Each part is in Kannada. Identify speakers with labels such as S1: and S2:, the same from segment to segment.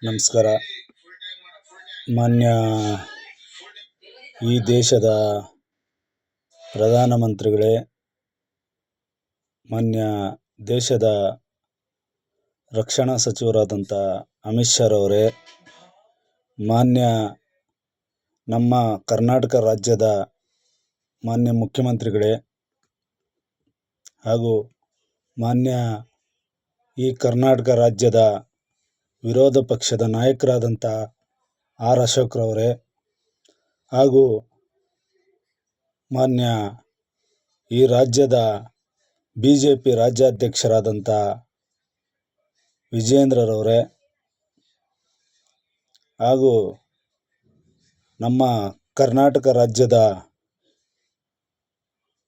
S1: ನಮಸ್ಕಾರ. ಮಾನ್ಯ ಈ ದೇಶದ ಪ್ರಧಾನಮಂತ್ರಿಗಳೇ, ಮಾನ್ಯ ದೇಶದ ರಕ್ಷಣಾ ಸಚಿವರಾದಂಥ ಅಮಿತ್ ಶಾ ಅವರೇ, ಮಾನ್ಯ ನಮ್ಮ ಕರ್ನಾಟಕ ರಾಜ್ಯದ ಮಾನ್ಯ ಮುಖ್ಯಮಂತ್ರಿಗಳೇ ಹಾಗೂ ಮಾನ್ಯ ಈ ಕರ್ನಾಟಕ ರಾಜ್ಯದ ವಿರೋಧ ಪಕ್ಷದ ನಾಯಕರಾದಂಥ ಆರ್ ಅಶೋಕ್ರವರೇ ಹಾಗೂ ಮಾನ್ಯ ಈ ರಾಜ್ಯದ BJP ರಾಜ್ಯಾಧ್ಯಕ್ಷರಾದಂಥ ವಿಜೇಂದ್ರರವರೇ ಹಾಗೂ ನಮ್ಮ ಕರ್ನಾಟಕ ರಾಜ್ಯದ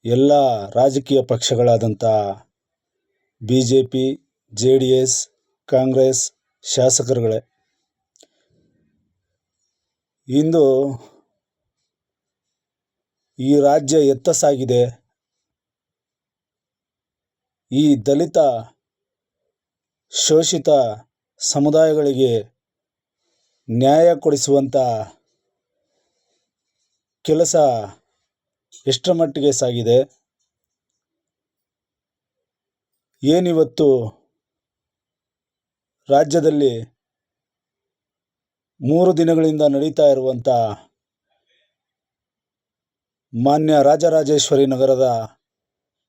S1: ಎಲ್ಲ ರಾಜಕೀಯ ಪಕ್ಷಗಳಾದಂಥ BJP, JDS, ಕಾಂಗ್ರೆಸ್ ಶಾಸಕರುಗಳೇ, ಇಂದು ಈ ರಾಜ್ಯ ಎತ್ತ ಸಾಗಿದೆ. ಈ ದಲಿತ ಶೋಷಿತ ಸಮುದಾಯಗಳಿಗೆ ನ್ಯಾಯ ಕೊಡಿಸುವಂಥ ಕೆಲಸ ಎಷ್ಟರ ಮಟ್ಟಿಗೆ ಸಾಗಿದೆ. ಏನಿವತ್ತು ರಾಜ್ಯದಲ್ಲಿ 3 ದಿನಗಳಿಂದ ನಡೀತಾ ಇರುವಂಥ ಮಾನ್ಯ ರಾಜರಾಜೇಶ್ವರಿ ನಗರದ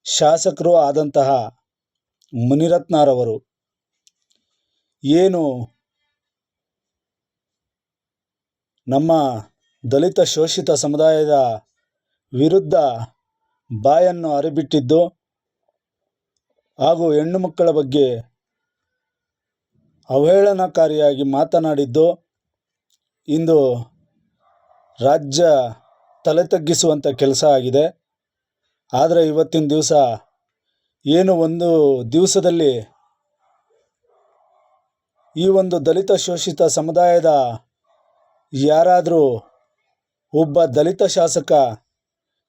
S1: ಶಾಸಕರು ಆದಂತಹ ಮುನಿರತ್ನರವರು ಏನು ನಮ್ಮ ದಲಿತ ಶೋಷಿತ ಸಮುದಾಯದ ವಿರುದ್ಧ ಬಾಯನ್ನು ಅರಿಬಿಟ್ಟಿದ್ದು ಹಾಗೂ ಹೆಣ್ಣು ಮಕ್ಕಳ ಬಗ್ಗೆ ಅವಹೇಳನಕಾರಿಯಾಗಿ ಮಾತನಾಡಿದ್ದು ಇಂದು ರಾಜ್ಯ ತಲೆ ತಗ್ಗಿಸುವಂಥ ಕೆಲಸ ಆಗಿದೆ. ಆದರೆ ಇವತ್ತಿನ ದಿವಸ ಏನು ಒಂದು ದಿವಸದಲ್ಲಿ ಈ ಒಂದು ದಲಿತ ಶೋಷಿತ ಸಮುದಾಯದ ಯಾರಾದರೂ ಒಬ್ಬ ದಲಿತ ಶಾಸಕ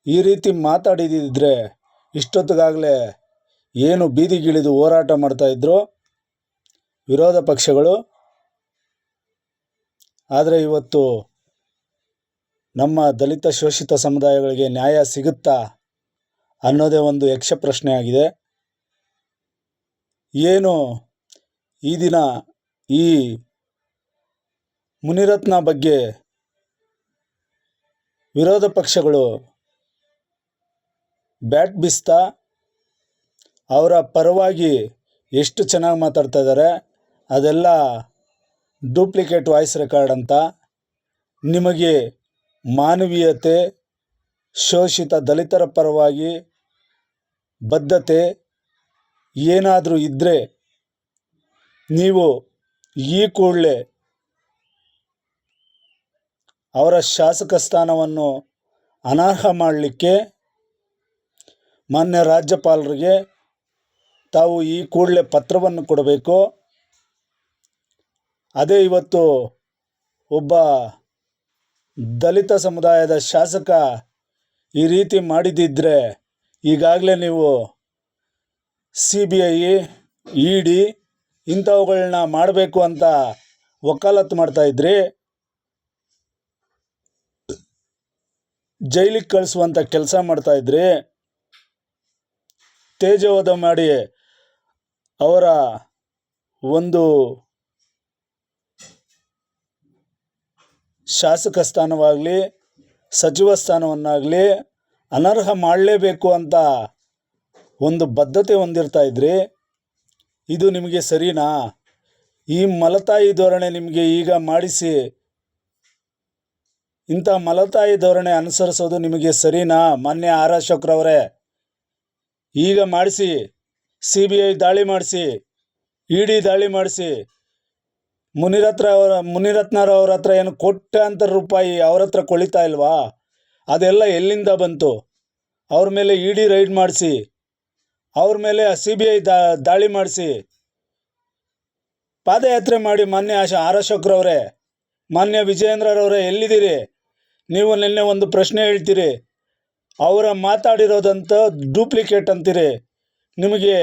S1: ಈ ರೀತಿ ಮಾತಾಡಿದಿದ್ರೆ ಇಷ್ಟೊತ್ತಿಗಾಗಲೇ ಏನು ಬೀದಿಗಿಳಿದು ಹೋರಾಟ ಮಾಡ್ತಾಯಿದ್ರು ವಿರೋಧ ಪಕ್ಷಗಳು. ಆದರೆ ಇವತ್ತು ನಮ್ಮ ದಲಿತ ಶೋಷಿತ ಸಮುದಾಯಗಳಿಗೆ ನ್ಯಾಯ ಸಿಗುತ್ತಾ ಅನ್ನೋದೇ ಒಂದು ಯಕ್ಷ ಪ್ರಶ್ನೆ ಆಗಿದೆ. ಏನು ಈ ದಿನ ಈ ಮುನಿರತ್ನ ಬಗ್ಗೆ ವಿರೋಧ ಪಕ್ಷಗಳು ಬ್ಯಾಟ್ ಬೀಸ್ತಾ ಅವರ ಪರವಾಗಿ ಎಷ್ಟು ಚೆನ್ನಾಗಿ ಮಾತಾಡ್ತಾ ಇದ್ದಾರೆ, ಅದೆಲ್ಲ ಡೂಪ್ಲಿಕೇಟ್ ವಾಯ್ಸ್ ರೆಕಾರ್ಡ್ ಅಂತ. ನಿಮಗೆ ಮಾನವೀಯತೆ, ಶೋಷಿತ ದಲಿತರ ಪರವಾಗಿ ಬದ್ಧತೆ ಏನಾದರೂ ಇದ್ದರೆ ನೀವು ಈ ಕೂಡಲೇ ಅವರ ಶಾಸಕ ಸ್ಥಾನವನ್ನು ಅನರ್ಹ ಮಾಡಲಿಕ್ಕೆ ಮಾನ್ಯ ರಾಜ್ಯಪಾಲರಿಗೆ ತಾವು ಈ ಕೂಡಲೇ ಪತ್ರವನ್ನು ಕೊಡಬೇಕು. ಅದೇ ಇವತ್ತು ಒಬ್ಬ ದಲಿತ ಸಮುದಾಯದ ಶಾಸಕ ಈ ರೀತಿ ಮಾಡಿದ್ದಿದ್ರೆ ಈಗಾಗಲೇ ನೀವು CBI, ED ಇಂಥವುಗಳನ್ನ ಮಾಡಬೇಕು ಅಂತ ವಕಾಲತ್ತು ಮಾಡ್ತಾಯಿದ್ರಿ. ಜೈಲಿಗೆ ಕಳಿಸುವಂಥ ಕೆಲಸ ಮಾಡ್ತಾಯಿದ್ರಿ. ತೇಜೋವಧ ಮಾಡಿ ಅವರ ಒಂದು ಶಾಸಕ ಸ್ಥಾನವಾಗಲಿ ಸಚಿವ ಸ್ಥಾನವನ್ನಾಗಲಿ ಅನರ್ಹ ಮಾಡಲೇಬೇಕು ಅಂತ ಒಂದು ಬದ್ಧತೆ ಹೊಂದಿರ್ತಾ ಇದ್ರಿ. ಇದು ನಿಮಗೆ ಸರಿನಾ? ಈ ಮಲತಾಯಿ ಧೋರಣೆ ನಿಮಗೆ ಈಗ ಮಾಡಿಸಿ ಇಂಥ ಮಲತಾಯಿ ಧೋರಣೆ ಅನುಸರಿಸೋದು ನಿಮಗೆ ಸರಿನಾ? ಮಾನ್ಯ ಆರ್ ಅಶೋಕ್ರವರೇ, ಈಗ ಮಾಡಿಸಿ, CBI ದಾಳಿ ಮಾಡಿಸಿ, ED ದಾಳಿ ಮಾಡಿಸಿ, ಮುನಿರತ್ನರವ್ರ ಹತ್ರ ಏನು ಕೋಟ್ಯಾಂತರ ರೂಪಾಯಿ ಅವ್ರ ಹತ್ರ ಕೊಳಿತಾ ಇಲ್ವಾ? ಅದೆಲ್ಲ ಎಲ್ಲಿಂದ ಬಂತು? ಅವ್ರ ಮೇಲೆ ED ರೈಡ್ ಮಾಡಿಸಿ, ಅವ್ರ ಮೇಲೆ CBI ದಾಳಿ ಮಾಡಿಸಿ, ಪಾದಯಾತ್ರೆ ಮಾಡಿ. ಮಾನ್ಯ ಆರ್ ಅಶೋಕ್ರವರೇ, ಮಾನ್ಯ ವಿಜೇಂದ್ರರವರೇ, ಎಲ್ಲಿದ್ದೀರಿ ನೀವು? ನಿನ್ನೆ ಒಂದು ಪ್ರಶ್ನೆ ಹೇಳ್ತೀರಿ, ಅವರ ಮಾತಾಡಿರೋದಂತ ಡೂಪ್ಲಿಕೇಟ್ ಅಂತೀರಿ. ನಿಮಗೆ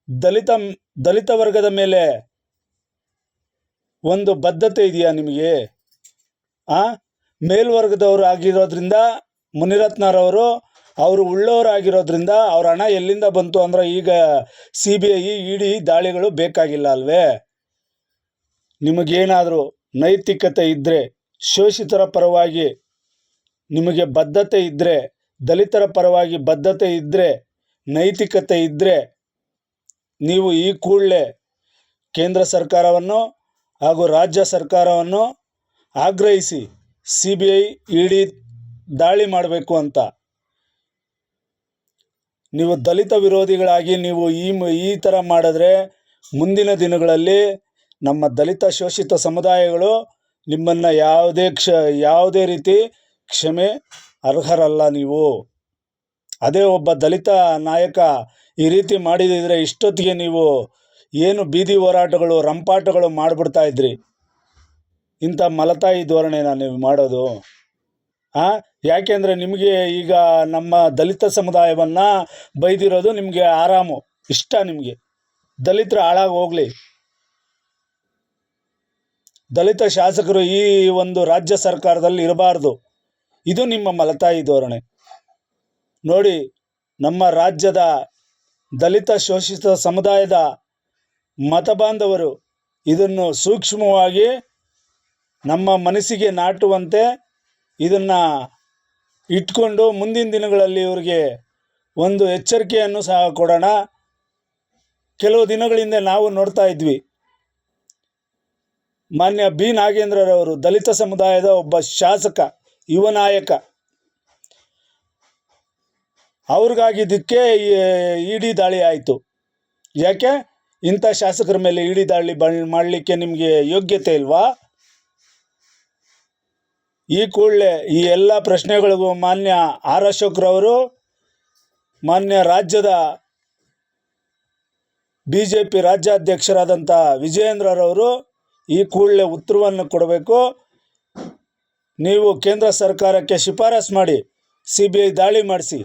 S1: ದಲಿತ ವರ್ಗದ ಮೇಲೆ ಒಂದು ಬದ್ಧತೆ ಇದೆಯಾ ನಿಮಗೆ? ಮೇಲ್ವರ್ಗದವರು ಆಗಿರೋದ್ರಿಂದ ಮುನಿರತ್ನರವರು ಅವರು ಉಳ್ಳವರಾಗಿರೋದ್ರಿಂದ ಅವ್ರ ಹಣ ಎಲ್ಲಿಂದ ಬಂತು ಅಂದ್ರೆ ಈಗ CBI ED ದಾಳಿಗಳು ಬೇಕಾಗಿಲ್ಲ ಅಲ್ವೇ? ನಿಮಗೇನಾದರೂ ನೈತಿಕತೆ ಇದ್ದರೆ, ಶೋಷಿತರ ಪರವಾಗಿ ನಿಮಗೆ ಬದ್ಧತೆ ಇದ್ದರೆ, ದಲಿತರ ಪರವಾಗಿ ಬದ್ಧತೆ ಇದ್ದರೆ, ನೈತಿಕತೆ ಇದ್ದರೆ ನೀವು ಈ ಕೂಡಲೇ ಕೇಂದ್ರ ಸರ್ಕಾರವನ್ನು ಹಾಗೂ ರಾಜ್ಯ ಸರ್ಕಾರವನ್ನು ಆಗ್ರಹಿಸಿ CBI ED ದಾಳಿ ಮಾಡಬೇಕು ಅಂತ. ನೀವು ದಲಿತ ವಿರೋಧಿಗಳಾಗಿ ನೀವು ಈ ಥರ ಮಾಡಿದ್ರೆ ಮುಂದಿನ ದಿನಗಳಲ್ಲಿ ನಮ್ಮ ದಲಿತ ಶೋಷಿತ ಸಮುದಾಯಗಳು ನಿಮ್ಮನ್ನು ಯಾವುದೇ ರೀತಿ ಕ್ಷಮೆ ಅರ್ಹರಲ್ಲ ನೀವು. ಅದೇ ಒಬ್ಬ ದಲಿತ ನಾಯಕ ಈ ರೀತಿ ಮಾಡಿದಿದ್ರೆ ಇಷ್ಟೊತ್ತಿಗೆ ನೀವು ಏನು ಬೀದಿ ಹೋರಾಟಗಳು ರಂಪಾಟಗಳು ಮಾಡಿಬಿಡ್ತಾ ಇದ್ರಿ. ಇಂಥ ಮಲತಾಯಿ ಧೋರಣೆನ ನೀವು ಮಾಡೋದು? ಯಾಕೆಂದರೆ ನಿಮಗೆ ಈಗ ನಮ್ಮ ದಲಿತ ಸಮುದಾಯವನ್ನು ಬೈದಿರೋದು ನಿಮಗೆ ಆರಾಮು, ಇಷ್ಟ. ನಿಮಗೆ ದಲಿತರು ಹಾಳಾಗಿ ಹೋಗಲಿ. ದಲಿತ ಶಾಸಕರು ಈ ಒಂದು ರಾಜ್ಯ ಸರ್ಕಾರದಲ್ಲಿ ಇರಬಾರ್ದು. ಇದು ನಿಮ್ಮ ಮಲತಾಯಿ ಧೋರಣೆ. ನೋಡಿ, ನಮ್ಮ ರಾಜ್ಯದ ದಲಿತ ಶೋಷಿತ ಸಮುದಾಯದ ಮತಬಾಂಧವರು ಇದನ್ನು ಸೂಕ್ಷ್ಮವಾಗಿ ನಮ್ಮ ಮನಸ್ಸಿಗೆ ನಾಟುವಂತೆ ಇದನ್ನು ಇಟ್ಕೊಂಡು ಮುಂದಿನ ದಿನಗಳಲ್ಲಿ ಇವರಿಗೆ ಒಂದು ಎಚ್ಚರಿಕೆಯನ್ನು ಸಹ ಕೊಡೋಣ. ಕೆಲವು ದಿನಗಳಿಂದ ನಾವು ನೋಡ್ತಾ ಇದ್ವಿ, ಮಾನ್ಯ ಬಿ ನಾಗೇಂದ್ರರವರು ದಲಿತ ಸಮುದಾಯದ ಒಬ್ಬ ಶಾಸಕ, ಯುವ ನಾಯಕ, ಅವ್ರಿಗಾಗಿದ್ದಕ್ಕೆ ED ದಾಳಿ ಆಯಿತು. ಯಾಕೆ? ಇಂಥ ಶಾಸಕರ ಮೇಲೆ ED ದಾಳಿ ಮಾಡಲಿಕ್ಕೆ ನಿಮಗೆ ಯೋಗ್ಯತೆ ಇಲ್ವಾ? ಈ ಕೂಡಲೇ ಈ ಎಲ್ಲ ಪ್ರಶ್ನೆಗಳಿಗೂ ಮಾನ್ಯ ಆರ್ ಅಶೋಕ್ರವರು, ಮಾನ್ಯ ರಾಜ್ಯದ BJP ರಾಜ್ಯಾಧ್ಯಕ್ಷರಾದಂಥ ವಿಜಯೇಂದ್ರರವರು ಈ ಕೂಡಲೇ ಉತ್ತರವನ್ನು ಕೊಡಬೇಕು. ನೀವು ಕೇಂದ್ರ ಸರ್ಕಾರಕ್ಕೆ ಶಿಫಾರಸು ಮಾಡಿ CBI ದಾಳಿ ಮಾಡಿಸಿ,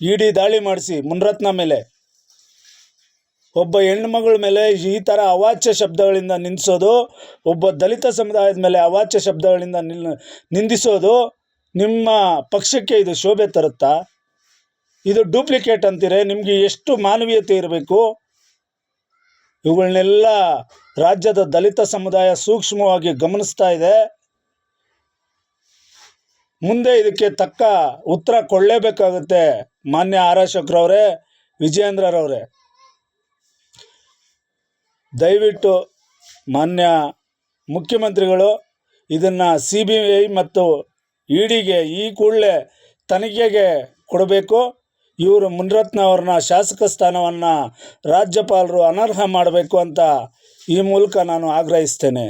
S1: ED ದಾಳಿ ಮಾಡಿಸಿ. ಮುನಿರತ್ನ ಮೇಲೆ, ಒಬ್ಬ ಹೆಣ್ಣುಮಗಳ ಮೇಲೆ ಈ ಥರ ಅವಾಚ್ಯ ಶಬ್ದಗಳಿಂದ ನಿಂದಿಸೋದು, ಒಬ್ಬ ದಲಿತ ಸಮುದಾಯದ ಮೇಲೆ ಅವಾಚ್ಯ ಶಬ್ದಗಳಿಂದ ನಿಂದಿಸೋದು ನಿಮ್ಮ ಪಕ್ಷಕ್ಕೆ ಇದು ಶೋಭೆ ತರುತ್ತಾ? ಇದು ಡೂಪ್ಲಿಕೇಟ್ ಅಂತೀರೆ. ನಿಮಗೆ ಎಷ್ಟು ಮಾನವೀಯತೆ ಇರಬೇಕು? ಇವುಗಳನ್ನೆಲ್ಲ ರಾಜ್ಯದ ದಲಿತ ಸಮುದಾಯ ಸೂಕ್ಷ್ಮವಾಗಿ ಗಮನಿಸ್ತಾ ಇದೆ. ಮುಂದೆ ಇದಕ್ಕೆ ತಕ್ಕ ಉತ್ತರ ಕೊಡಲೇಬೇಕಾಗುತ್ತೆ ಮಾನ್ಯ ಆರ್ ಅಶೋಕ್ರವರೇ, ವಿಜಯೇಂದ್ರರವರೇ. ದಯವಿಟ್ಟು ಮಾನ್ಯ ಮುಖ್ಯಮಂತ್ರಿಗಳು ಇದನ್ನು CBI ಮತ್ತು EDಗೆ ಈ ಕೂಡಲೇ ತನಿಖೆಗೆ ಕೊಡಬೇಕು. ಇವರು ಮುನಿರತ್ನ ಅವ್ರನ್ನ ಶಾಸಕ ಸ್ಥಾನವನ್ನು ರಾಜ್ಯಪಾಲರು ಅನರ್ಹ ಮಾಡಬೇಕು ಅಂತ ಈ ಮೂಲಕ ನಾನು ಆಗ್ರಹಿಸ್ತೇನೆ.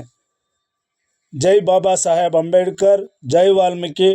S1: ಜೈ ಬಾಬಾ ಸಾಹೇಬ್ ಅಂಬೇಡ್ಕರ್, ಜೈ ವಾಲ್ಮೀಕಿ.